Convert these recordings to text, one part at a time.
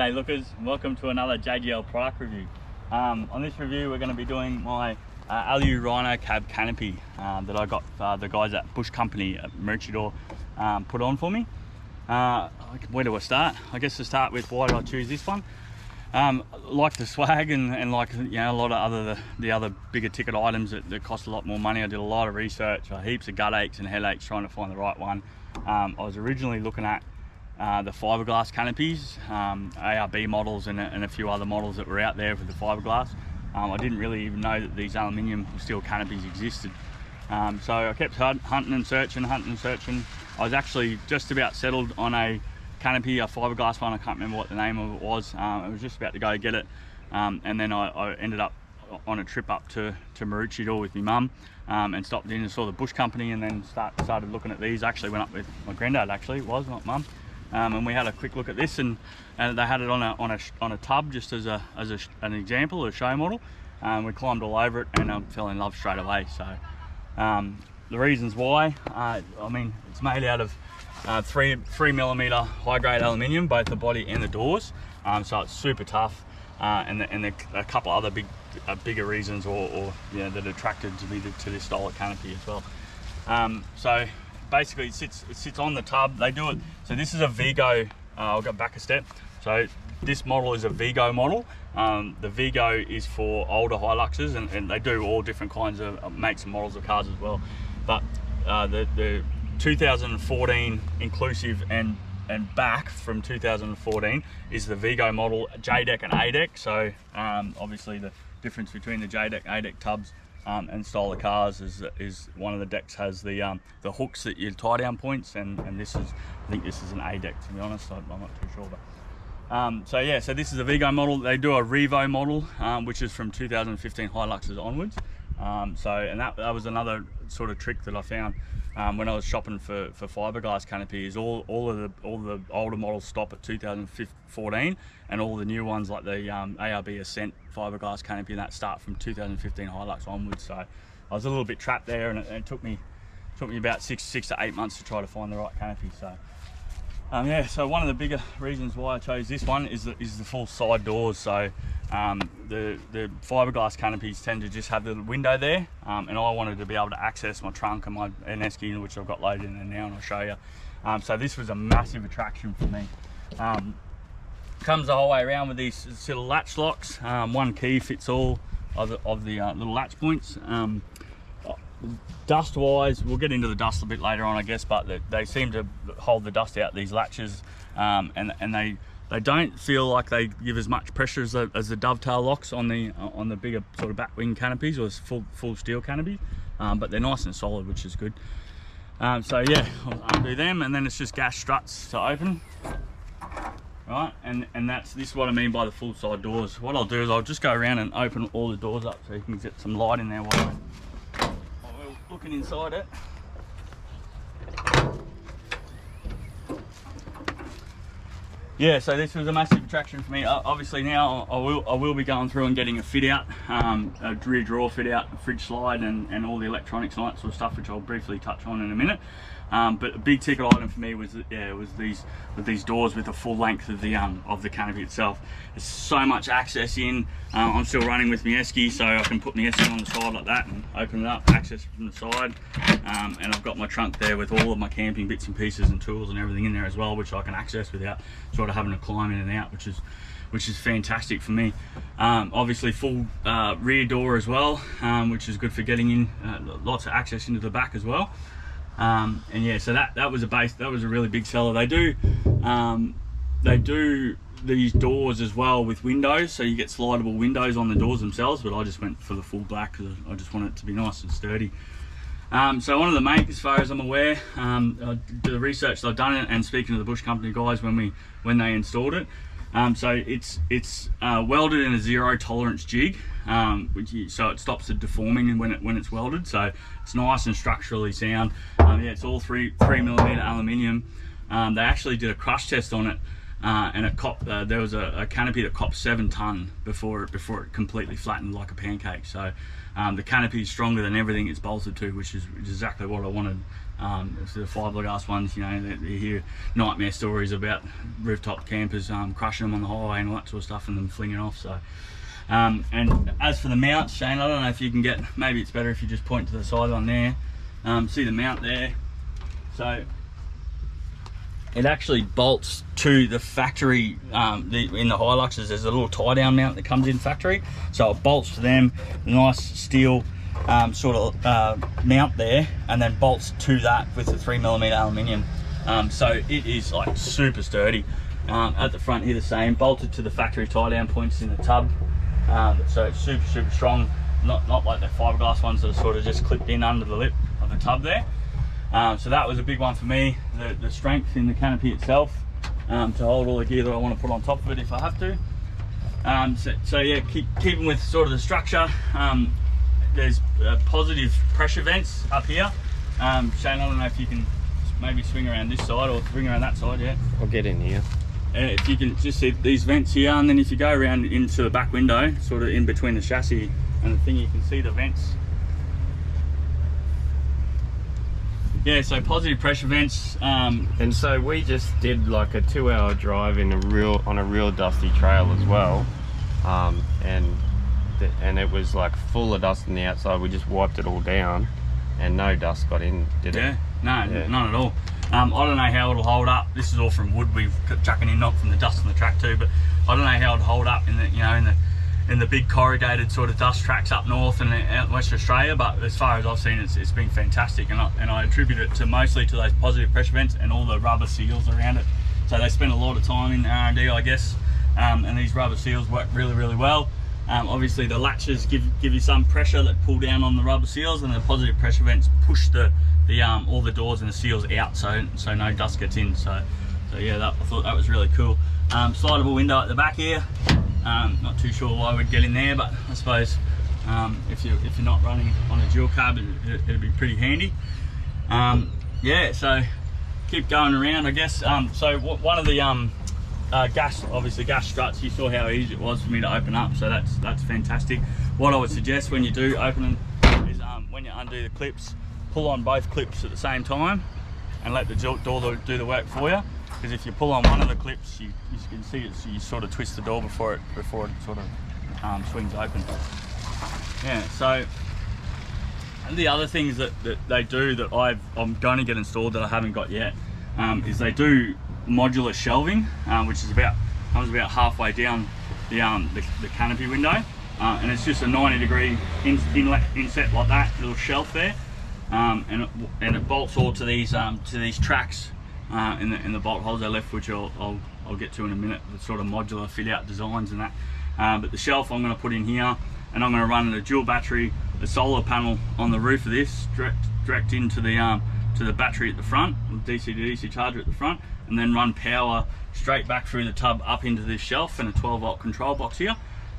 G'day lookers, welcome to another JGL product review. On this review we're going to be doing my Alu Rhino Cab Canopy that I got the guys at Bush Company at Maroochydore put on for me. Where do I start? I guess to start with, why did I choose this one? Like the swag and like, you know, a lot of the other bigger ticket items that cost a lot more money. I did a lot of research, heaps of gut aches and headaches trying to find the right one. I was originally looking at the fiberglass canopies, ARB models and a few other models that were out there with the fiberglass. I didn't really even know that these aluminium steel canopies existed. So I kept hunting and searching. I was actually just about settled on a canopy, a fiberglass one. I can't remember what the name of it was. I was just about to go get it, and then I ended up on a trip up to Maroochydore with my mum, and stopped in and saw the Bush Company, and then started looking at these. I actually went up with my granddad, actually, it was, not mum. And we had a quick look at this, and they had it on a tub just as an example, a show model. We climbed all over it and I fell in love straight away. So the reasons why, I mean, it's made out of 3mm high grade aluminium, both the body and the doors. So it's super tough, and a couple other bigger reasons, or you know, that attracted me to this style of canopy as well. So basically it sits on the tub. They do it, so this is a Vigo, I'll go back a step. So this model is a Vigo model. The Vigo is for older Hiluxes, and they do all different kinds of makes and models of cars as well. But the 2014 inclusive and back from 2014 is the Vigo model, J-deck and A-deck. So obviously the difference between the J-deck, A-deck tubs and style of cars is one of the decks has the hooks that you tie down points, and this is, I think this is an A-deck, to be honest. I'm not too sure, but so yeah, so this is a Vigo model. They do a Revo model, which is from 2015 Hiluxes onwards. And that was another sort of trick that I found when I was shopping for fiberglass canopies. All the older models stop at 2014, and all the new ones like the ARB Ascent fiberglass canopy and that start from 2015 Hilux onwards. So I was a little bit trapped there, and it took me about six to 8 months to try to find the right canopy. So yeah, so one of the bigger reasons why I chose this one is the full side doors. So the fiberglass canopies tend to just have the window there, and I wanted to be able to access my trunk and my Esky, which I've got loaded in there now, and I'll show you. So this was a massive attraction for me. Comes the whole way around with these little latch locks. One key fits all of the little latch points. Dust wise, we'll get into the dust a bit later on, I guess, but they seem to hold the dust out, these latches, and they don't feel like they give as much pressure as the dovetail locks on the bigger sort of bat wing canopies or full steel canopies, but they're nice and solid, which is good. So yeah, I'll undo them, and then it's just gas struts to open, right? And this is what I mean by the full side doors. What I'll do is I'll just go around and open all the doors up so you can get some light in there while we're looking inside it. Yeah, so this was a massive attraction for me. Obviously now I will be going through and getting a fit out, a rear drawer fit out, a fridge slide, and all the electronics and that sort of stuff, which I'll briefly touch on in a minute. But a big ticket item for me was these doors with the full length of the canopy itself. There's so much access in. I'm still running with my Esky, so I can put my Esky on the side like that and open it up, access from the side. And I've got my trunk there with all of my camping bits and pieces and tools and everything in there as well, which I can access without sort of having to climb in and out, which is fantastic for me. Obviously full rear door as well, which is good for getting in, lots of access into the back as well. And yeah, so that was a really big seller. They do these doors as well with windows, so you get slidable windows on the doors themselves, but I just went for the full black because I just want it to be nice and sturdy. So one of the make, as far as I'm aware, the research that I've done, and speaking to the Bush Company guys when they installed it, so it's welded in a zero tolerance jig, so it stops the deforming when it's welded. So it's nice and structurally sound. Yeah, it's all 3mm aluminium. They actually did a crush test on it, and there was a canopy that copped 7 ton before it completely flattened like a pancake. So the canopy is stronger than everything it's bolted to, which is exactly what I wanted So the fiberglass ones, you know, you hear nightmare stories about rooftop campers crushing them on the highway and all that sort of stuff and them flinging off. So and as for the mounts, Shane, I don't know if you can get, maybe it's better if you just point to the side on there. See the mount there? So it actually bolts to the factory. In the Hiluxes there's a little tie down mount that comes in factory, so it bolts to them, nice steel sort of mount there, and then bolts to that with the 3mm aluminium. So it is like super sturdy. At the front here the same, bolted to the factory tie down points in the tub. So it's super strong, not like the fiberglass ones that are sort of just clipped in under the lip of the tub there. So that was a big one for me, the strength in the canopy itself, to hold all the gear that I want to put on top of it if I have to. So yeah, keeping with sort of the structure, there's positive pressure vents up here. Shane, I don't know if you can maybe swing around this side or swing around that side. Yeah, I'll get in here. If you can just see these vents here, and then if you go around into the back window, sort of in between the chassis and the thing, you can see the vents. Yeah, so positive pressure vents. And so we just did like a 2-hour drive on a real dusty trail as well, and it was like full of dust on the outside. We just wiped it all down, and no dust got in, did it? Yeah, no, none at all. I don't know how it'll hold up. This is all from wood we've chucking in, not from the dust on the track too. But I don't know how it'll hold up in the, you know, in the big corrugated sort of dust tracks up north and out in Western Australia. But as far as I've seen, it's been fantastic, and I attribute it mostly to those positive pressure vents and all the rubber seals around it. So they spend a lot of time in R&D, I guess, and these rubber seals work really well. Obviously the latches give you some pressure that pull down on the rubber seals, and the positive pressure vents push all the doors and the seals out, so no dust gets in. So yeah, I thought that was really cool. Slidable window at the back here. Not too sure why we'd get in there, but I suppose if you're not running on a dual cab, it'd be pretty handy. Yeah, so keep going around, I guess. So one of the gas struts, you saw how easy it was for me to open up, so that's fantastic. What I would suggest when you do open them is when you undo the clips, pull on both clips at the same time and let the door do the work for you. Because if you pull on one of the clips, you can see it, so you sort of twist the door before it sort of swings open. Yeah, so the other things that they do that I'm going to get installed that I haven't got yet is they do modular shelving, which comes about halfway down the canopy window, and it's just a 90-degree inset like that, little shelf there, and it bolts all to these tracks in the bolt holes they left, which I'll get to in a minute, the sort of modular fit out designs and that. But the shelf I'm going to put in here, and I'm going to run a dual battery, a solar panel on the roof of this, direct into the battery at the front, DC to DC charger at the front, and then run power straight back through the tub up into this shelf and a 12-volt control box here.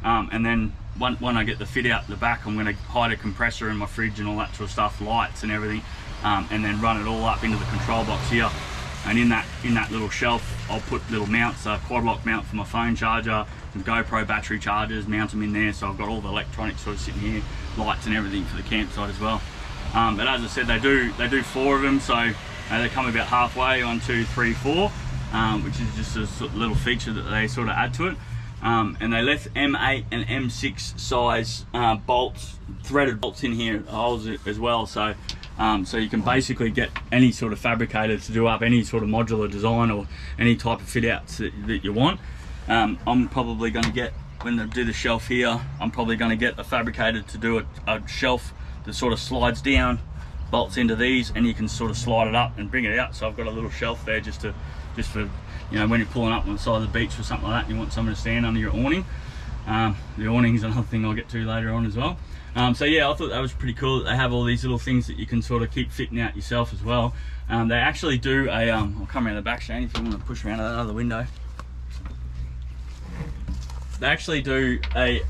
And then when I get the fit out the back, I'm going to hide a compressor in my fridge and all that sort of stuff, lights and everything, and then run it all up into the control box here. And in that little shelf, I'll put little mounts, a quad lock mount for my phone charger, some GoPro battery chargers, mount them in there. So I've got all the electronics sort of sitting here, lights and everything for the campsite as well. But as I said, they do 4 of them, so they come about halfway, 1, 2, 3, 4, which is just a sort of little feature that they sort of add to it. And they left M8 and M6 size bolts, threaded bolts in here, holes as well. So you can basically get any sort of fabricator to do up any sort of modular design or any type of fit outs that you want. I'm probably going to get, when I do the shelf here, I'm probably going to get a fabricator to do a shelf that sort of slides down, bolts into these, and you can sort of slide it up and bring it out. So I've got a little shelf there just for, you know, when you're pulling up on the side of the beach or something like that, you want someone to stand under your awning. The awning is another thing I'll get to later on as well. So yeah, I thought that was pretty cool that they have all these little things that you can sort of keep fitting out yourself as well. They actually do a, I'll come around the back, Shane, if you want to push around that other window. They actually do a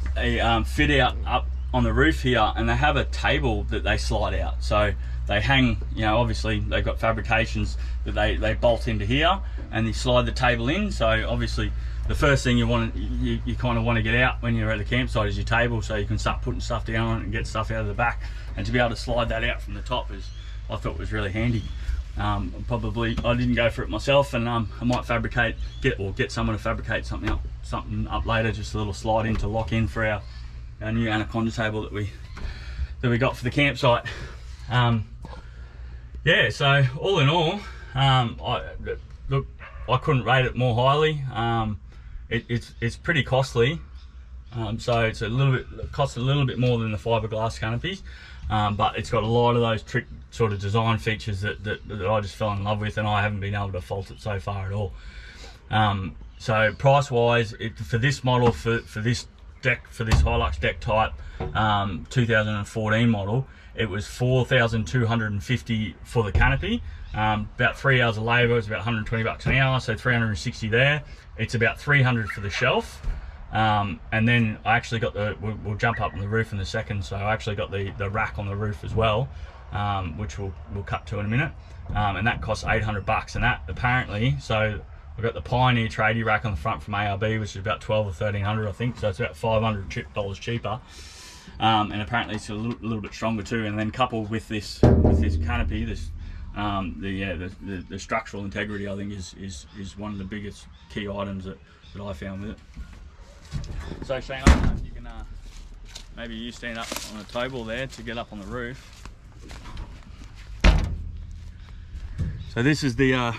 fit out up on the roof here, and they have a table that they slide out. So they hang, you know, obviously they've got fabrications that they bolt into here, and they slide the table in. So obviously the first thing you kind of want to get out when you're at the campsite is your table, so you can start putting stuff down on it and get stuff out of the back. And to be able to slide that out from the top is I thought was really handy. Probably I didn't go for it myself, and I might get someone to fabricate something up later, just a little slide in to lock in for our new anaconda table that we got for the campsite. Yeah, so all in all, I couldn't rate it more highly. It's pretty costly, so it's costs a little bit more than the fiberglass canopies, but it's got a lot of those trick sort of design features that I just fell in love with, and I haven't been able to fault it so far at all. So price wise, for this model, for this Hilux deck type 2014 model, it was $4,250 for the canopy. About 3 hours of labour is about 120 bucks an hour, so 360 there. It's about 300 for the shelf, and then I actually got we'll jump up on the roof in a second, so I actually got the rack on the roof as well, which we'll cut to in a minute, and that costs 800 bucks. And that apparently, so I've got the Pioneer tradie rack on the front from ARB, which is about 12 or 1300, I think, so it's about $500 cheaper. And apparently it's a little bit stronger too. And then coupled with this canopy, the structural integrity, I think is one of the biggest key items that I found with it. So Shane, I don't know if you can maybe you stand up on a table there to get up on the roof. So this is the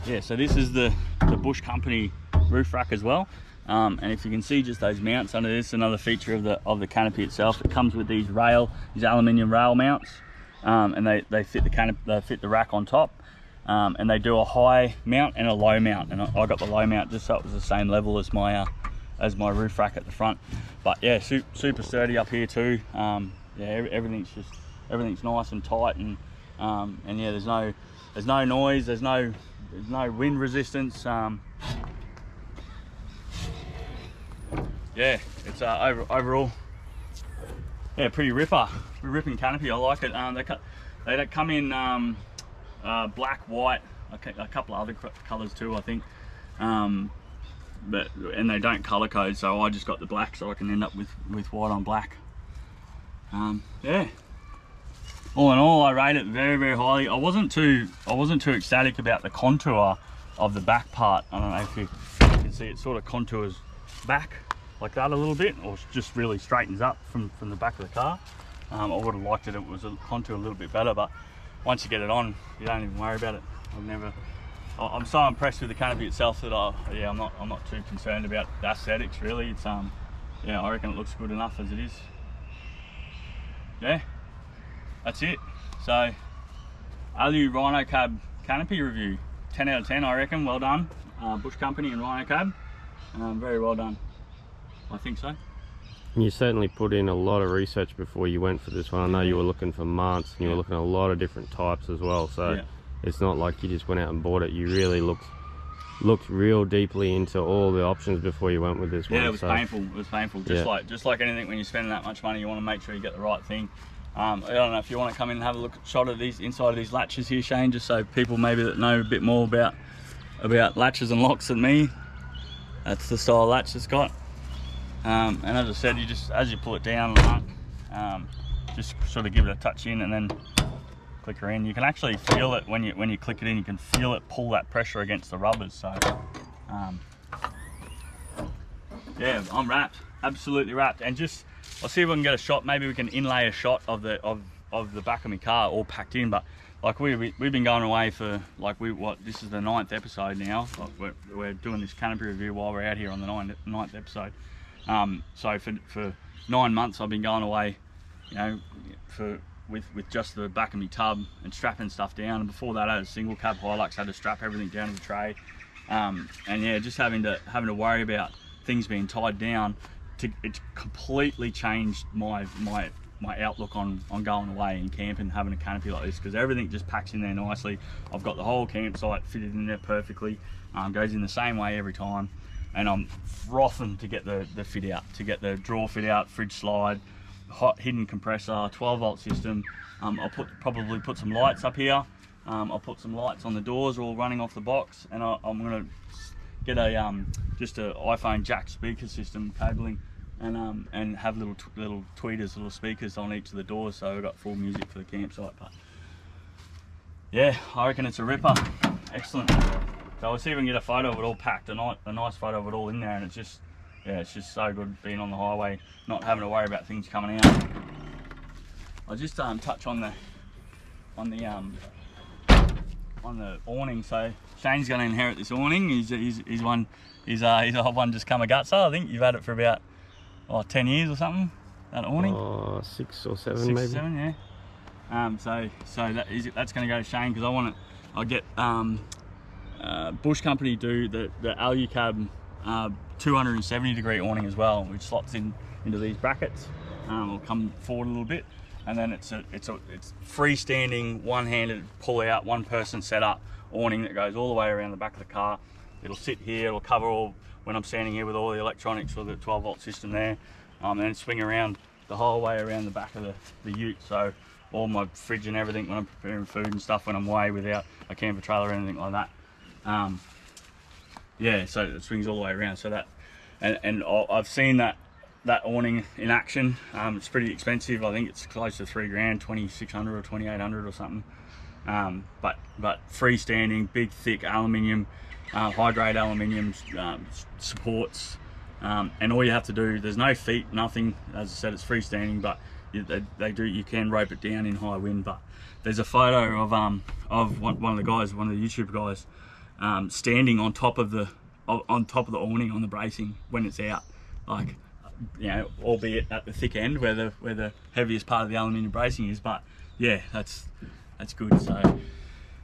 the Bush Company roof rack as well. And if you can see just those mounts under this, another feature of the canopy itself, it comes with these aluminium rail mounts, and they fit the canopy, they fit the rack on top, and they do a high mount and a low mount, and I got the low mount just so it was the same level as my roof rack at the front. But yeah, super sturdy up here too. Yeah, everything's nice and tight, and yeah, there's no noise, there's no wind resistance. Yeah, it's overall, yeah, pretty ripping canopy. I like it. They come in black, white, a couple of other colours too, I think. And they don't colour code, so I just got the black, so I can end up with white on black. Yeah. All in all, I rate it very, very highly. I wasn't too ecstatic about the contour of the back part. I don't know if you can see, it sort of contours back like that a little bit, or just really straightens up from the back of the car. I would have liked it if it was a contour a little bit better, but once you get it on, you don't even worry about it. I'm so impressed with the canopy itself that I'm not too concerned about the aesthetics really. It's yeah, I reckon it looks good enough as it is. Yeah, that's it. So Alu Rhino Cab canopy review, 10 out of 10 I reckon. Well done, Bush Company and Rhino Cab. Very well done, I think so. You certainly put in a lot of research before you went for this one. I know you were looking for months, and you were looking at a lot of different types as well, so yeah, it's not like you just went out and bought it. You really looked real deeply into all the options before you went with this one. Yeah, it was painful. It was painful. Just like anything, when you're spending that much money, you want to make sure you get the right thing. I don't know if you want to come in and have a look at shot of these inside of these latches here, Shane, just so people maybe that know a bit more about latches and locks than me. That's the style latch it's got. And as I said, as you pull it down, just sort of give it a touch in and then click her in. You can actually feel it when you click it in. You can feel it pull that pressure against the rubbers. So yeah, I'm wrapped, absolutely wrapped. And I'll see if I can get a shot. Maybe we can inlay a shot of the back of my car all packed in. But like we've been going away for this is the 9th episode now. We're doing this canopy review while we're out here on the 9th episode. So for 9 months I've been going away, you know, with just the back of my tub and strapping stuff down. And before that I had a single cab Hilux, had to strap everything down to the tray. And yeah, just having to worry about things being tied down, it's completely changed my outlook on going away and camping, having a canopy like this, because everything just packs in there nicely. I've got the whole campsite fitted in there perfectly, goes in the same way every time. And I'm frothing to get the fit out, to get the drawer fit out, fridge slide, hot hidden compressor, 12-volt system. I'll probably put some lights up here. I'll put some lights on the doors, all running off the box, and I'm gonna get just a iPhone jack speaker system cabling and have little tweeters, little speakers on each of the doors, so we've got full music for the campsite. But yeah, I reckon it's a ripper. Excellent. So I'll see if we can get a photo of it all packed, a nice photo of it all in there, and it's just, yeah, it's just so good being on the highway, not having to worry about things coming out. I'll just touch on the awning. So Shane's going to inherit this awning. He's one just come a gutser. I think you've had it for about 10 years or something. That awning. 6 or 7 6 maybe. Or 7, yeah. So that's going to go to Shane, because I'll get Bush Company do the Alu Cab 270 degree awning as well, which slots into these brackets. It'll come forward a little bit, and then it's freestanding, one-handed pull out, one person setup awning that goes all the way around the back of the car. It'll sit here, it'll cover all, when I'm standing here with all the electronics for the 12-volt system there, and then swing around the whole way around the back of the ute, so all my fridge and everything when I'm preparing food and stuff when I'm away without a camper trailer or anything like that. Yeah, so it swings all the way around. So that, and I've seen that awning in action. It's pretty expensive. I think it's close to $3 grand, 2,600 or 2,800 or something. But freestanding, big, thick aluminium, high grade aluminium supports, and all you have to do, there's no feet, nothing. As I said, it's freestanding, but you can rope it down in high wind. But there's a photo of one of the guys, one of the YouTube guys, standing on top of the awning on the bracing when it's out, like, you know, albeit at the thick end where the heaviest part of the aluminium bracing is. But yeah, that's good. So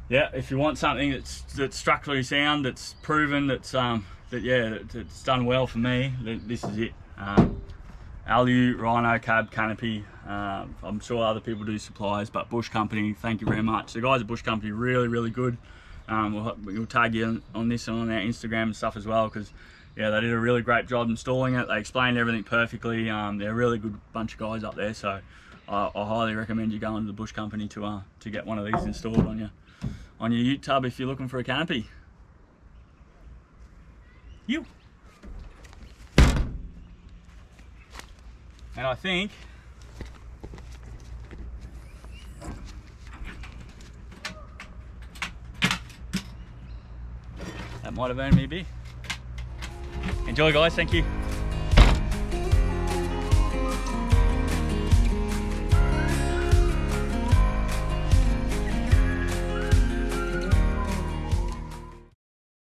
yeah, if you want something that's structurally sound, that's proven, that's done well for me, this is it. Alu Rhino Cab Canopy. I'm sure other people do supplies, but Bush Company, thank you very much. The guys at Bush Company, really good. We'll tag you on this and on our Instagram and stuff as well, because yeah, they did a really great job installing it. They explained everything perfectly. They're a really good bunch of guys up there, so I highly recommend you going to the Bush Company to get one of these installed on your ute tub if you're looking for a canopy. And I think that might have earned me a beer. Enjoy, guys. Thank you.